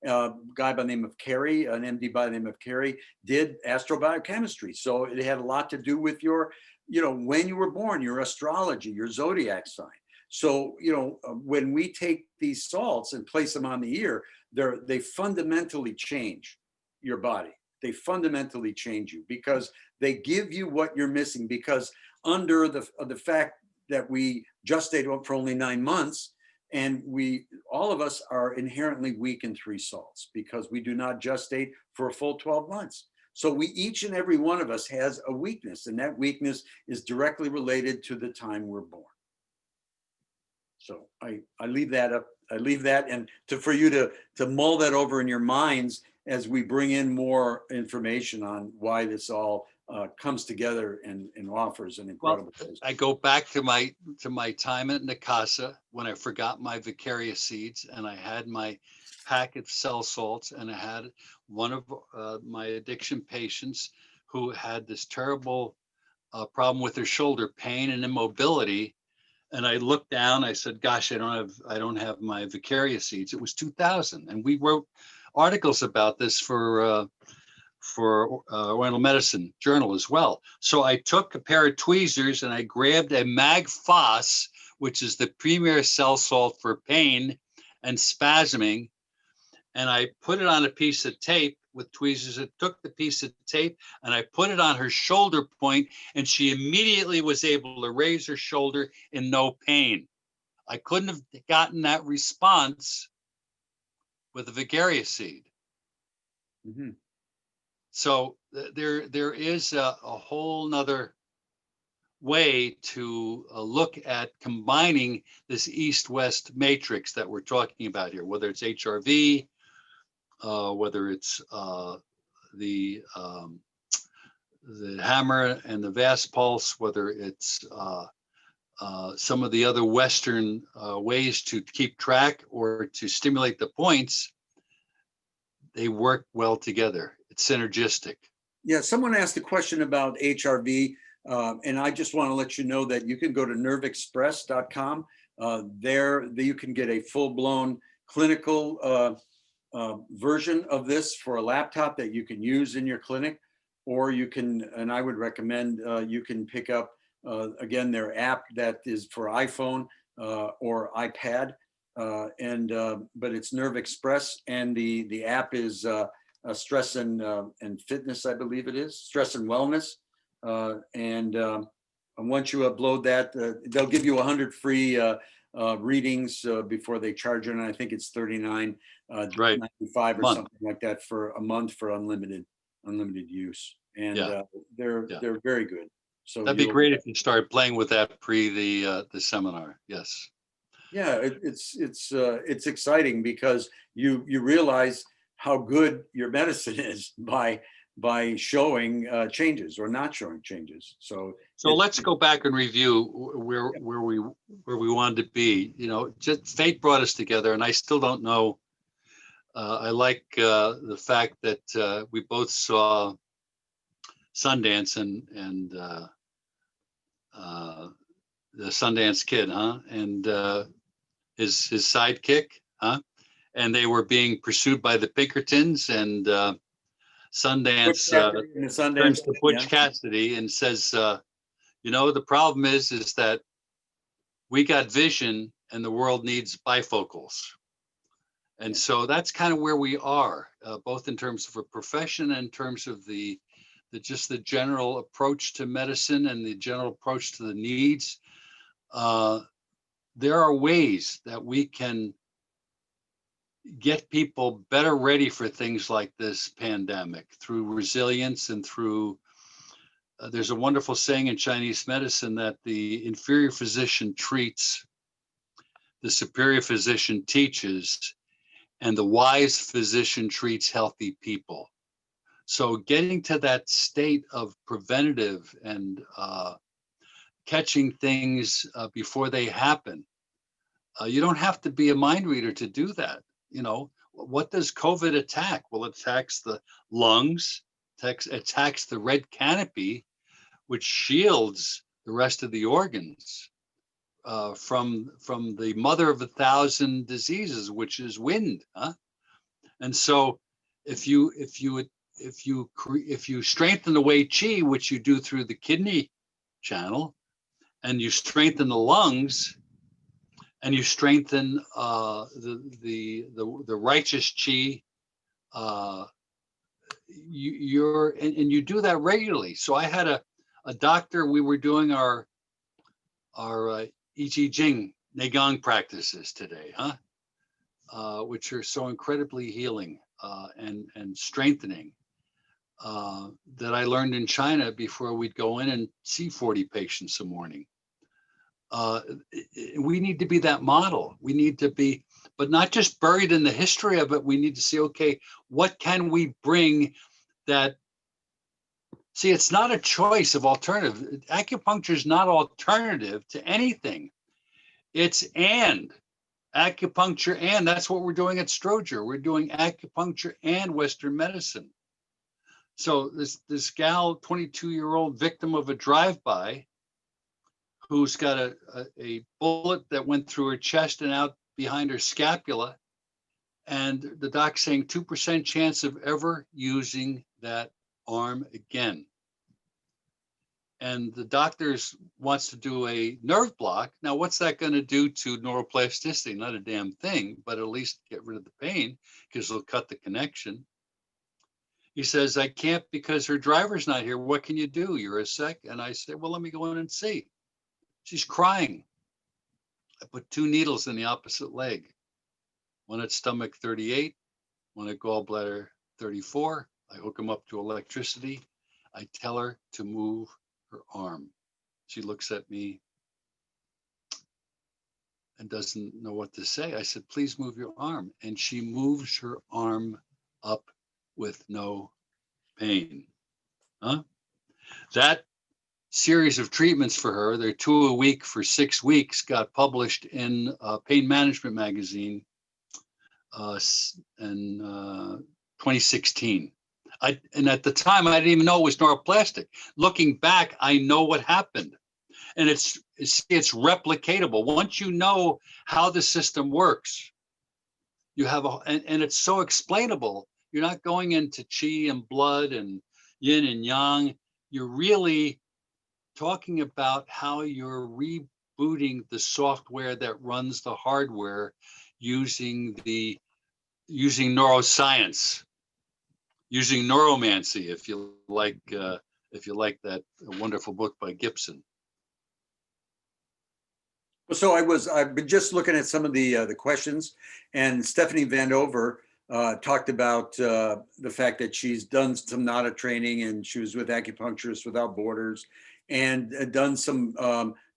by the name of Carey, an MD by the name of Carey, did astrobiochemistry. So it had a lot to do with your, you know, when you were born, your astrology, your zodiac sign. So, you know, when we take these salts and place them on the ear, they fundamentally change your body. They fundamentally change you because they give you what you're missing. Because under the fact that we gestate for only 9 months, and all of us are inherently weak in 3 salts because we do not gestate for a full 12 months. So each and every one of us has a weakness, and that weakness is directly related to the time we're born. So I leave that up. I leave that and for you to mull that over in your minds as we bring in more information on why this all comes together and offers an incredible system. I go back to my time at Nicasa when I forgot my Vicaria seeds, and I had my pack of cell salts, and I had one of my addiction patients who had this terrible problem with her shoulder pain and immobility. And I looked down, I said, gosh, I don't have my Vicaria seeds. It was 2000. And we wrote articles about this for Oriental Medicine Journal as well. So I took a pair of tweezers and I grabbed a Mag Phos, which is the premier cell salt for pain and spasming. And I put it on a piece of tape with tweezers. I took the piece of tape and I put it on her shoulder point, and she immediately was able to raise her shoulder in no pain. I couldn't have gotten that response with a Vicaria seed. Mm-hmm. So there is a whole nother way to look at combining this East-West matrix that we're talking about here, whether it's HRV, whether it's the hammer and the vast pulse, whether it's some of the other Western ways to keep track or to stimulate the points. They work well together. It's synergistic. Yeah, someone asked a question about HRV, and I just want to let you know that you can go to nerveexpress.com. There you can get a full-blown clinical version of this for a laptop that you can use in your clinic, or you can, and I would recommend you can pick up, again, their app that is for iPhone or iPad, but it's Nerve Express, and the app is Stress and Fitness, I believe it is, Stress and Wellness. And once you upload that, they'll give you 100 free readings before they charge you, and I think it's $39.95 or something like that for a month for unlimited use. And they're very good. So That'd be you'll- great if you started playing with that pre the seminar. Yes. Yeah, it's exciting because you realize how good your medicine is by showing changes or not showing changes. So Let's go back and review where we wanted to be. You know, just fate brought us together, and I still don't know. I like the fact that we both saw Sundance and the Sundance Kid, huh? And his sidekick, huh? And they were being pursued by the Pinkertons, and Sundance turns to Butch Cassidy and says, you know, the problem is that we got vision and the world needs bifocals. And so that's kind of where we are, both in terms of a profession and in terms of just the general approach to medicine and the general approach to the needs. There are ways that we can get people better ready for things like this pandemic through resilience and through, there's a wonderful saying in Chinese medicine that the inferior physician treats, the superior physician teaches, and the wise physician treats healthy people. So getting to that state of preventative and catching things before they happen. You don't have to be a mind reader to do that. You know, what does COVID attack? Well, it attacks the lungs, attacks the red canopy, which shields the rest of the organs from the mother of 1,000 diseases, which is wind. Huh? And so, if you strengthen the Wei Qi, which you do through the kidney channel, and you strengthen the lungs, and you strengthen the righteous Qi, you do that regularly. So I had a doctor. We were doing our I Ching Neigong practices today, huh? Which are so incredibly healing and strengthening. That I learned in China before we'd go in and see 40 patients a morning. We need to be that model. We need to be, but not just buried in the history of it. We need to say, okay, what can we bring that? See, it's not a choice of alternative. Acupuncture is not alternative to anything. It's and acupuncture, and that's what we're doing at Stroger. We're doing acupuncture and Western medicine. So this gal, 22-year-old victim of a drive-by, who's got a bullet that went through her chest and out behind her scapula, and the doc's saying 2% chance of ever using that arm again. And the doctor wants to do a nerve block. Now, what's that going to do to neuroplasticity? Not a damn thing, but at least get rid of the pain because it'll cut the connection. He says, I can't because her driver's not here. What can you do? Yurasek? And I said, well, let me go in and see. She's crying. I put 2 needles in the opposite leg, one at stomach 38, one at gallbladder 34. I hook them up to electricity. I tell her to move her arm. She looks at me and doesn't know what to say. I said, please move your arm. And she moves her arm up with no pain. Huh? That series of treatments for her, they're 2 a week for 6 weeks, got published in Pain Management magazine in 2016. And at the time, I didn't even know it was neuroplastic. Looking back, I know what happened. And it's replicatable. Once you know how the system works, you have and it's so explainable. You're not going into qi and blood and yin and yang. You're really talking about how you're rebooting the software that runs the hardware using neuroscience, using neuromancy, if you like that wonderful book by Gibson. So I've been just looking at some of the questions, and Stephanie Van Over talked about the fact that she's done some NADA training and she was with Acupuncturists Without Borders. and done some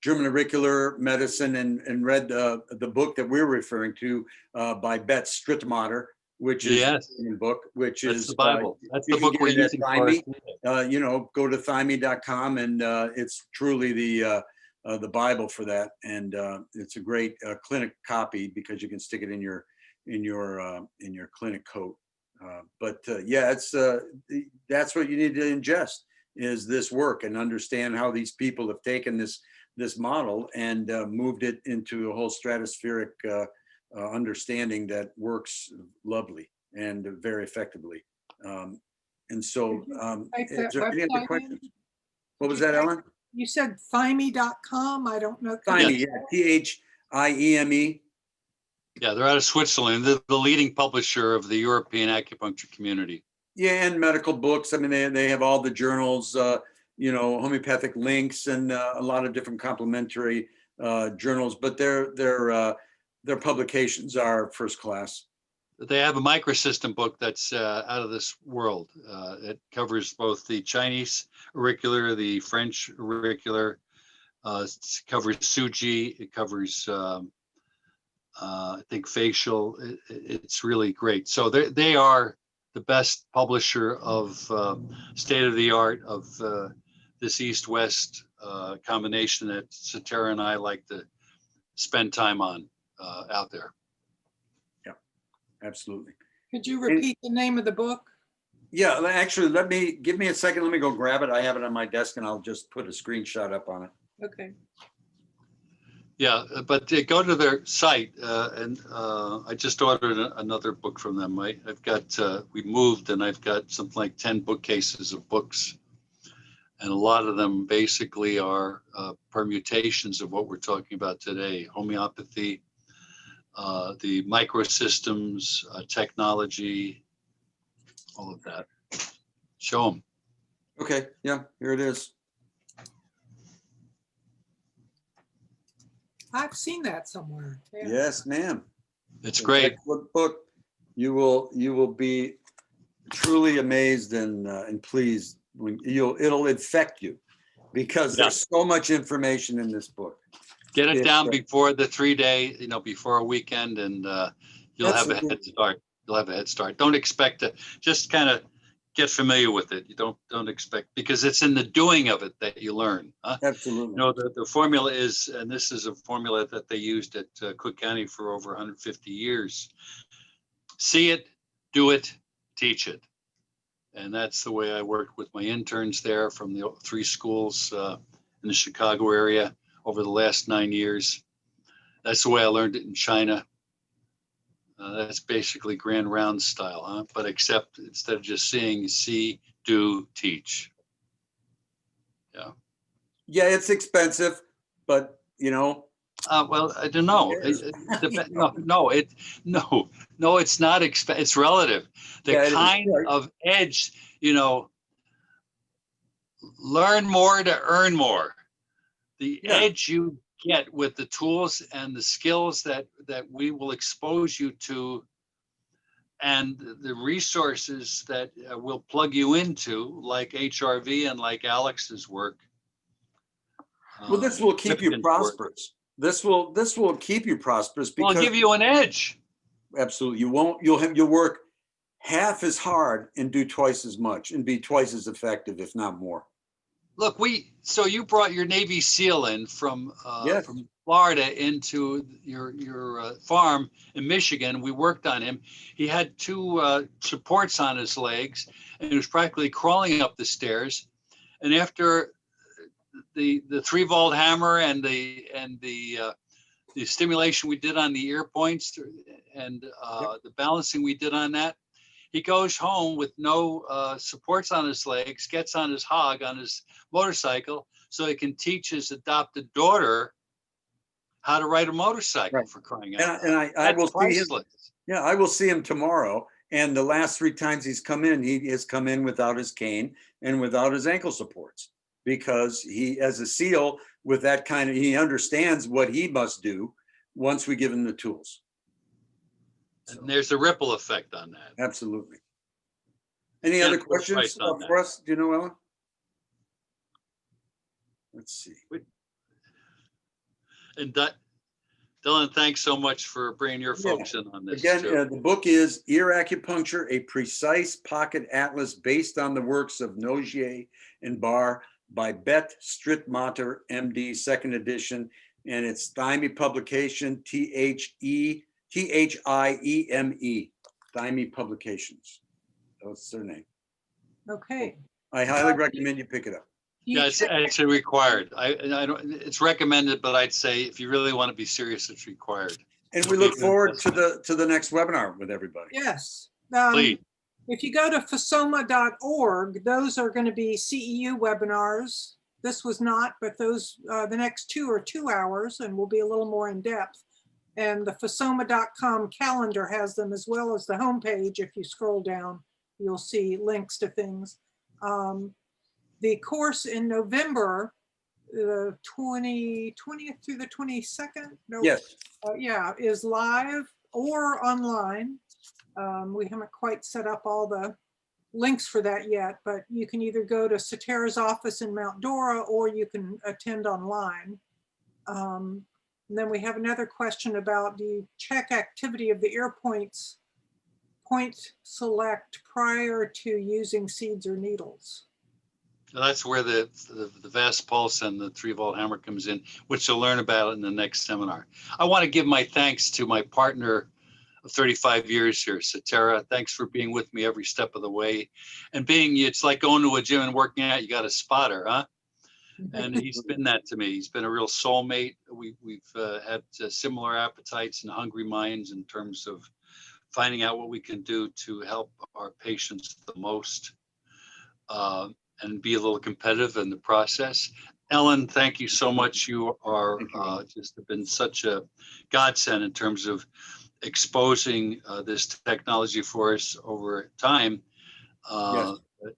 German auricular medicine and read the book that we're referring to by Bet Strittmatter, which is Yes. a book, which That's is the Bible. That's you the can book we're get it at using for our Thymee. You know, go to thymee.com, and it's truly the Bible for that, and it's a great clinic copy because you can stick it in your clinic coat. Yeah, it's that's what you need to ingest, is this work, and understand how these people have taken this model and moved it into a whole stratospheric understanding that works lovely and very effectively. And so, Type is that there any other website in? questions? What was that, Ellen? You said thymee.com. I don't know. Thymee, yeah, Thieme. Yeah, they're out of Switzerland. They're the leading publisher of the European acupuncture community. Yeah, and medical books. I mean, they have all the journals, you know, homeopathic links, and a lot of different complementary journals. But their publications are first class. They have a microsystem book that's out of this world. It covers both the Chinese auricular, the French auricular. It covers Suji. It covers, I think, facial. It's really great. So they are the best publisher of state of the art of this East-West combination that Saterra and I like to spend time on out there. Absolutely. Could you repeat the name of the book? Yeah, actually, give me a second. Let me go grab it. I have it on my desk, and I'll just put a screenshot up on it. Okay. Yeah, but go to their site, and I just ordered another book from them. I've got, we moved, and I've got something like 10 bookcases of books. And a lot of them basically are permutations of what we're talking about today: homeopathy, the microsystems, technology, all of that. Show them. Okay, yeah, here it is. I've seen that somewhere. Yeah. Yes, ma'am. It's great. Excellent book. You will be truly amazed and pleased when it'll infect you, because there's so much information in this book. Get it down before the 3-day, before a weekend, and you'll have a head start. You'll have a head start. Don't expect to, just kind of get familiar with it. You don't expect, because it's in the doing of it that you learn. Huh? Absolutely. The formula is, and this is a formula that they used at Cook County for over 150 years. See it, do it, teach it. And that's the way I worked with my interns there from the 3 schools in the Chicago area over the last 9 years. That's the way I learned it in China. That's basically grand round style, huh? But except instead of just seeing, see, do, teach. Yeah. Yeah, it's expensive, but well, I don't know. No, it's not expensive. It's relative. The kind of edge, learn more to earn more. The edge you get with the tools and the skills that we will expose you to, and the resources that we'll plug you into, like HRV and like Alex's work. Well, this will keep you prosperous. This will keep you prosperous because it'll give you an edge. Absolutely. You'll work half as hard and do twice as much and be twice as effective, if not more. Look, so you brought your Navy SEAL in from Florida into your farm in Michigan. We worked on him. He had 2 supports on his legs, and he was practically crawling up the stairs. And after the 3-volt hammer and the stimulation we did on the ear points and the balancing we did on that, he goes home with no supports on his legs, gets on his hog, on his motorcycle, so he can teach his adopted daughter how to ride a motorcycle, for crying out loud. And I will see him. Yeah, I will see him tomorrow. And the last 3 times he's come in, he has come in without his cane and without his ankle supports, because he, as a SEAL, with that kind of, he understands what he must do once we give him the tools. And there's a ripple effect on that. Absolutely. Any other questions for us? Do you know, Ellen? let's see. And Dylan, thanks so much for bringing your Yeah. folks in on this. Again, too. the book is Ear Acupuncture, a Precise Pocket Atlas based on the works of Nogier and Barr by Beth Strittmatter, MD, second edition. And it's Thyme Publication, Thieme, Thyme Publications. That's their name. Okay. I highly recommend you pick it up. You Yeah, it's check- actually required. I don't. It's recommended, but I'd say if you really want to be serious, it's required. And we look forward to the next webinar with everybody. Yes. Please. If you go to fasoma.org, those are going to be CEU webinars. This was not, but those, the next two are 2 hours and will be a little more in depth. And the fasoma.com calendar has them, as well as the homepage. If you scroll down, you'll see links to things. The course in November, the 20th through the 22nd? No, Yes. yeah, is live or online. We haven't quite set up all the links for that yet, but you can either go to Saterra's office in Mount Dora or you can attend online. And then we have another question about, do you check activity of the ear points, point select prior to using seeds or needles? That's where the vast pulse and the 3-volt hammer comes in, which you'll learn about in the next seminar. I want to give my thanks to my partner of 35 years here, Saterra. Thanks for being with me every step of the way. And it's like going to a gym and working out, you got a spotter, huh? And he's been that to me. He's been a real soulmate. We've had similar appetites and hungry minds in terms of finding out what we can do to help our patients the most. And be a little competitive in the process. Ellen, thank you so much. You are just been such a godsend in terms of exposing this technology for us over time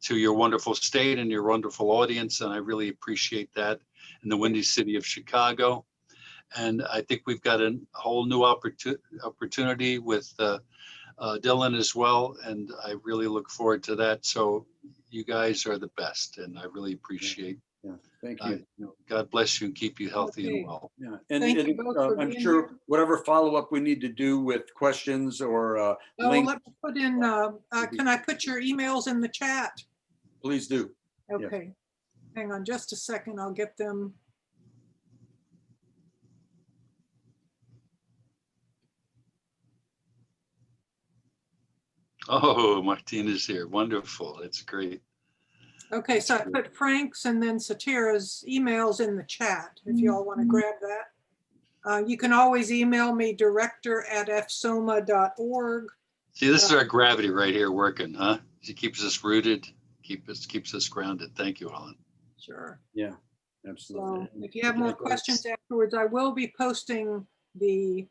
to your wonderful state and your wonderful audience. And I really appreciate that in the Windy City of Chicago. And I think we've got a whole new opportunity with Dylan as well. And I really look forward to that. So you guys are the best, and I really appreciate. Yeah, thank you. God bless you and keep you healthy Okay. and well. Yeah, and Thank you both for I'm being sure here. whatever follow-up we need to do with questions or Oh, links, let me put in, can I put your emails in the chat? please do. Yes. Okay, hang on just a second, I'll get them. Oh, Martina's here. Wonderful. It's great. Okay, so I put Frank's and then Saterra's emails in the chat, if you all want to grab that. You can always email me, director@fsoma.org. See, this is our gravity right here working, huh? She keeps us rooted, keeps us grounded. Thank you, Ellen. Sure. Yeah, absolutely. So if you have more questions afterwards, I will be posting the,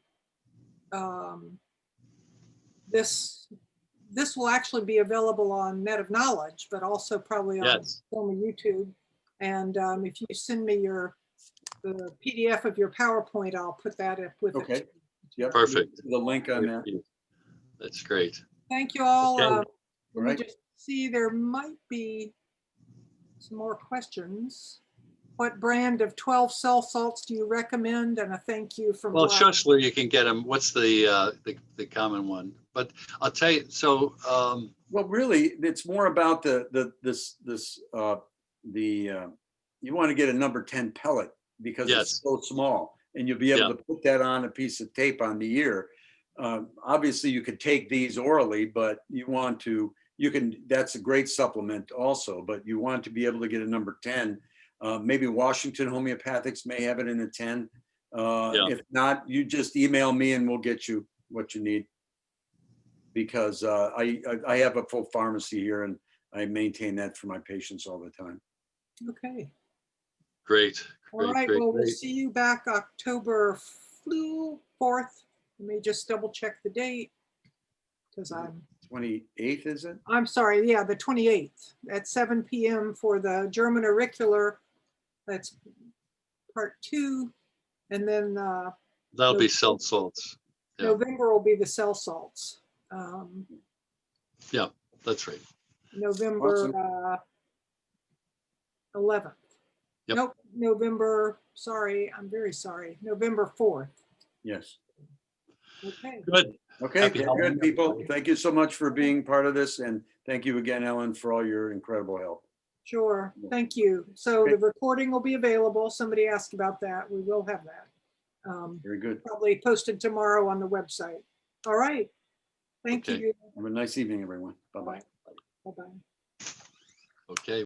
this will actually be available on Net of Knowledge, but also probably on YouTube. And if you send me the PDF of your PowerPoint, I'll put that up with Okay. it. Yep. Perfect. The link on that. That's great. Thank you all. Okay. Let me Right. just see, there might be some more questions. What brand of 12 cell salts do you recommend? And a thank you from Well, Black. Schussler, you can get them. What's the common one? But I'll tell you. So, Well, really, it's more about you want to get a number 10 pellet because it's so small, and you'll be able to put that on a piece of tape on the ear. Obviously, you could take these orally, but that's a great supplement also, but you want to be able to get a number 10. Maybe Washington Homeopathics may have it in a 10. If not, you just email me and we'll get you what you need. Because I have a full pharmacy here and I maintain that for my patients all the time. Okay. great. All right, well, we'll see you back October 4th. Let me just double check the date because 28th, is it? I'm sorry, yeah, the 28th at 7 p.m. for the German auricular. That's part 2. And then That'll be cell salts. Yeah. November will be the cell salts. Yeah, that's right. November Awesome. 11th. Yep. Nope, November, sorry, I'm very sorry, November 4th. Yes. Okay, Good. Okay, Happy good, Halloween, people. everybody. Thank you so much for being part of this. And thank you again, Ellen, for all your incredible help. sure. Thank you. So Okay. the recording will be available. Somebody asked about that. We will have that. Very good. Probably posted tomorrow on the website. All right. Thank Okay. you. Have a nice evening, everyone. Bye-bye. Bye-bye. Okay.